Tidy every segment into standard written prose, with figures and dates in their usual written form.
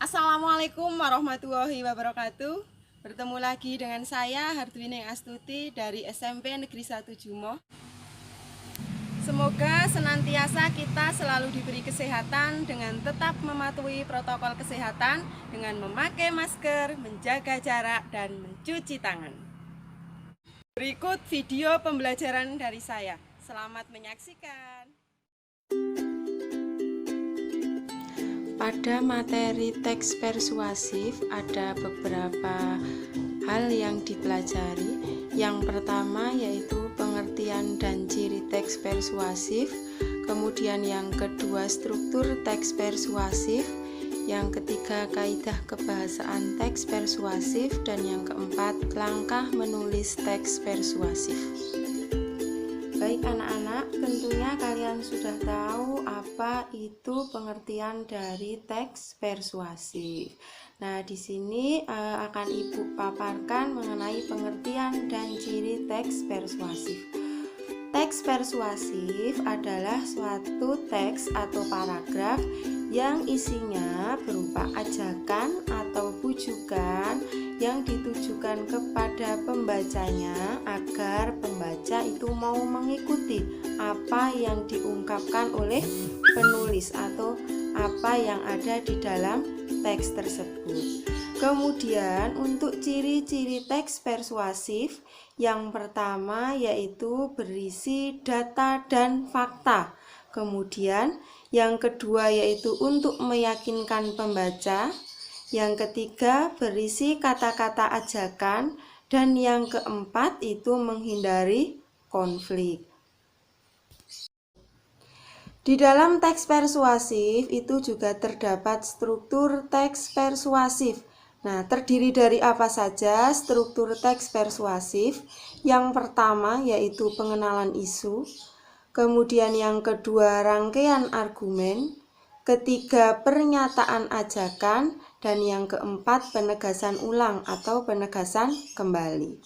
Assalamualaikum warahmatullahi wabarakatuh. Bertemu lagi dengan saya Hardwining Astuti dari SMP Negeri 1 Jumoh. Semoga senantiasa kita selalu diberi kesehatan dengan tetap mematuhi protokol kesehatan dengan memakai masker, menjaga jarak, dan mencuci tangan. Berikut video pembelajaran dari saya. Selamat menyaksikan. Pada materi teks persuasif ada beberapa hal yang dipelajari. Yang pertama yaitu pengertian dan ciri teks persuasif, kemudian yang kedua struktur teks persuasif, yang ketiga kaidah kebahasaan teks persuasif, dan yang keempat langkah menulis teks persuasif. Baik anak-anak, tentunya kalian sudah tahu apa itu pengertian dari teks persuasif. Nah, di sini akan Ibu paparkan mengenai pengertian dan ciri teks persuasif. Teks persuasif adalah suatu teks atau paragraf yang isinya berupa ajakan atau bujukan yang ditujukan kepada pembacanya agar pembaca itu mau mengikuti apa yang diungkapkan oleh penulis atau apa yang ada di dalam teks tersebut. Kemudian untuk ciri-ciri teks persuasif, yang pertama yaitu berisi data dan fakta. Kemudian yang kedua yaitu untuk meyakinkan pembaca. Yang ketiga berisi kata-kata ajakan, dan yang keempat itu menghindari konflik. Di dalam teks persuasif itu juga terdapat struktur teks persuasif. Nah, terdiri dari apa saja struktur teks persuasif? Yang pertama yaitu pengenalan isu, kemudian yang kedua rangkaian argumen, ketiga pernyataan ajakan, dan yang keempat penegasan ulang atau penegasan kembali.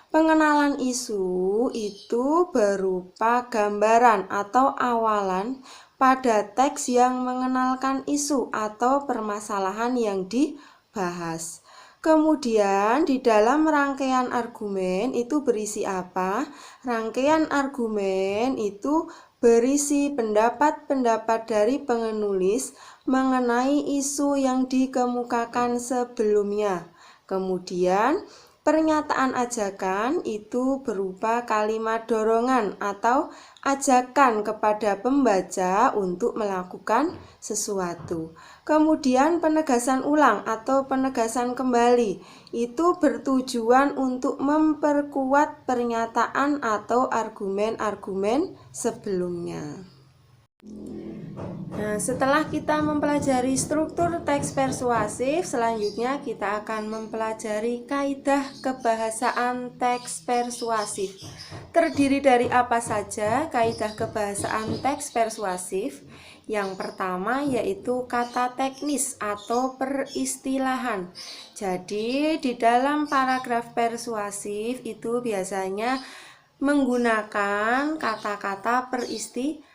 Pengenalan isu itu berupa gambaran atau awalan pada teks yang mengenalkan isu atau permasalahan yang dibahas. Kemudian di dalam rangkaian argumen itu berisi apa? Rangkaian argumen itu berisi pendapat-pendapat dari penulis mengenai isu yang dikemukakan sebelumnya. Kemudian pernyataan ajakan itu berupa kalimat dorongan atau ajakan kepada pembaca untuk melakukan sesuatu. Kemudian penegasan ulang atau penegasan kembali itu bertujuan untuk memperkuat pernyataan atau argumen-argumen sebelumnya. Nah, setelah kita mempelajari struktur teks persuasif, selanjutnya kita akan mempelajari kaidah kebahasaan teks persuasif. Terdiri dari apa saja kaidah kebahasaan teks persuasif? Yang pertama yaitu kata teknis atau peristilahan. Jadi, di dalam paragraf persuasif itu biasanya menggunakan kata-kata peristilahan.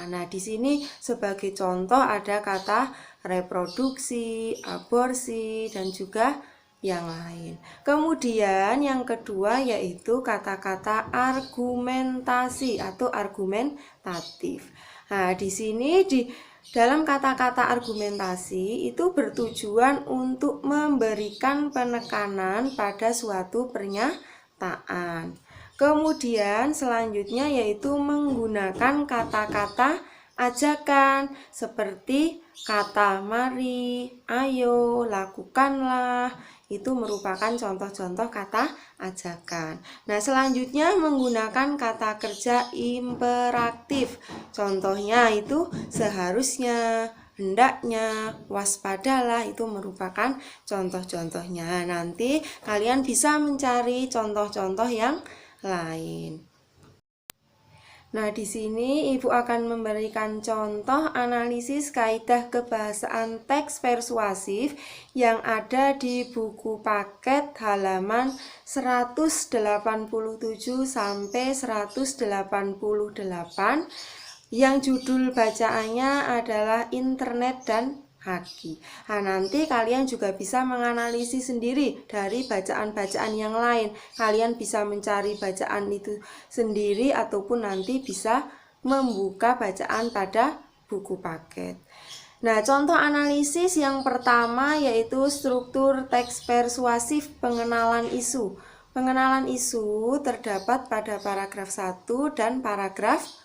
Nah, di sini sebagai contoh ada kata reproduksi, aborsi, dan juga yang lain. Kemudian yang kedua yaitu kata-kata argumentasi atau argumentatif. Nah, di sini di dalam kata-kata argumentasi itu bertujuan untuk memberikan penekanan pada suatu pernyataan. Kemudian selanjutnya yaitu menggunakan kata-kata ajakan seperti kata mari, ayo, lakukanlah. Itu merupakan contoh-contoh kata ajakan. Nah, selanjutnya menggunakan kata kerja imperatif. Contohnya itu seharusnya, hendaknya, waspadalah, itu merupakan contoh-contohnya. Nanti kalian bisa mencari contoh-contoh yang lain. Nah, di sini Ibu akan memberikan contoh analisis kaidah kebahasaan teks persuasif yang ada di buku paket halaman 187 sampai 188 yang judul bacaannya adalah internet dan haki. Nah, nanti kalian juga bisa menganalisis sendiri dari bacaan-bacaan yang lain. Kalian bisa mencari bacaan itu sendiri ataupun nanti bisa membuka bacaan pada buku paket. Nah, contoh analisis yang pertama yaitu struktur teks persuasif pengenalan isu. Pengenalan isu terdapat pada paragraf 1 dan paragraf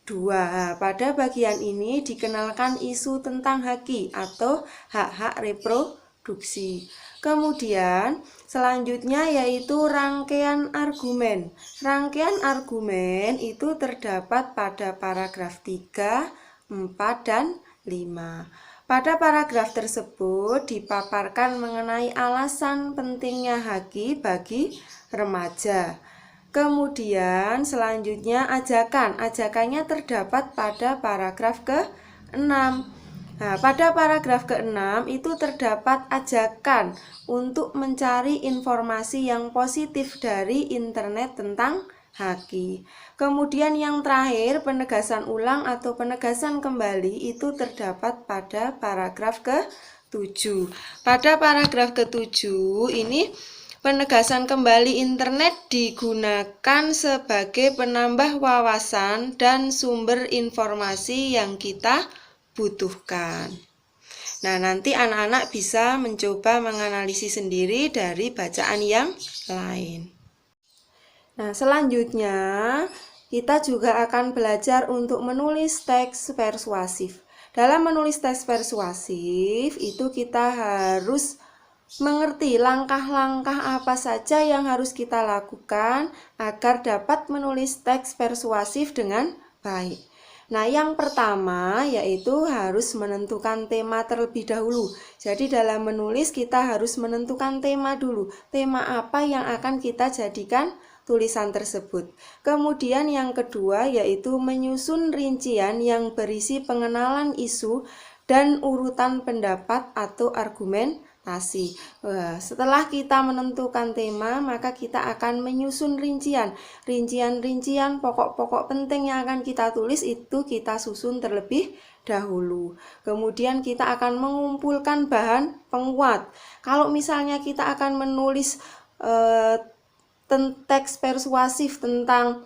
2. Pada bagian ini dikenalkan isu tentang haki atau hak-hak reproduksi. Kemudian selanjutnya yaitu rangkaian argumen. Rangkaian argumen itu terdapat pada paragraf 3, 4, dan 5. Pada paragraf tersebut dipaparkan mengenai alasan pentingnya haki bagi remaja. Kemudian selanjutnya ajakannya terdapat pada paragraf ke-6. Nah, pada paragraf ke-6 itu terdapat ajakan untuk mencari informasi yang positif dari internet tentang haki. Kemudian yang terakhir penegasan ulang atau penegasan kembali itu terdapat pada paragraf ke-7. Pada paragraf ke-7 ini penegasan kembali internet digunakan sebagai penambah wawasan dan sumber informasi yang kita butuhkan. Nah, nanti anak-anak bisa mencoba menganalisis sendiri dari bacaan yang lain. Nah, selanjutnya kita juga akan belajar untuk menulis teks persuasif. Dalam menulis teks persuasif itu kita harus mengerti langkah-langkah apa saja yang harus kita lakukan agar dapat menulis teks persuasif dengan baik. Nah, yang pertama yaitu harus menentukan tema terlebih dahulu. Jadi dalam menulis kita harus menentukan tema dulu. Tema apa yang akan kita jadikan tulisan tersebut. Kemudian yang kedua yaitu menyusun rincian yang berisi pengenalan isu dan urutan pendapat atau argumentasi. Setelah kita menentukan tema, maka kita akan menyusun rincian pokok-pokok penting yang akan kita tulis itu kita susun terlebih dahulu. Kemudian kita akan mengumpulkan bahan penguat. Kalau misalnya kita akan menulis teks persuasif tentang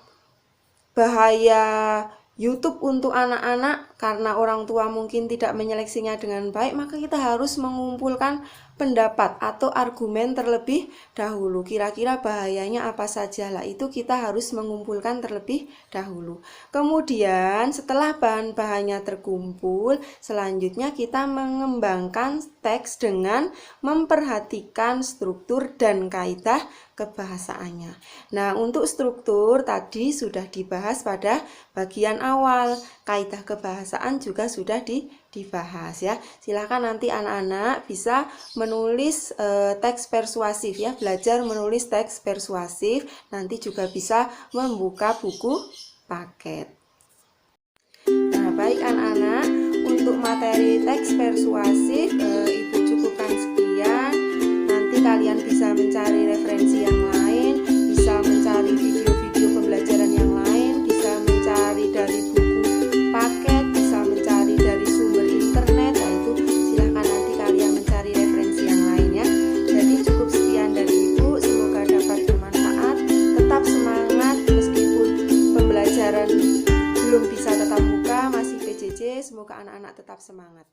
bahaya YouTube untuk anak-anak karena orang tua mungkin tidak menyeleksinya dengan baik, maka kita harus mengumpulkan pendapat atau argumen terlebih dahulu. Kira-kira bahayanya apa saja lah, itu kita harus mengumpulkan terlebih dahulu. Kemudian setelah bahan-bahannya terkumpul, selanjutnya kita mengembangkan teks dengan memperhatikan struktur dan kaidah kebahasaannya. Nah, untuk struktur tadi sudah dibahas pada bagian awal. Kaidah kebahasaan juga sudah dibahas ya. Silakan nanti anak-anak bisa menulis teks persuasif ya, belajar menulis teks persuasif. Nanti juga bisa membuka buku paket. Nah, baik anak-anak, untuk materi teks persuasif Ibu cukupkan sekian. Nanti kalian bisa mencari referensi yang lain, bisa mencari video-video pembelajaran yang lain, bisa mencari dari buku paket, bisa mencari dari sumber internet. Nah, itu silahkan nanti kalian mencari referensi yang lain ya. Jadi cukup sekian dari Ibu, semoga dapat bermanfaat. Tetap semangat meskipun pembelajaran belum bisa tatap muka, masih PJJ, semoga anak-anak tetap semangat.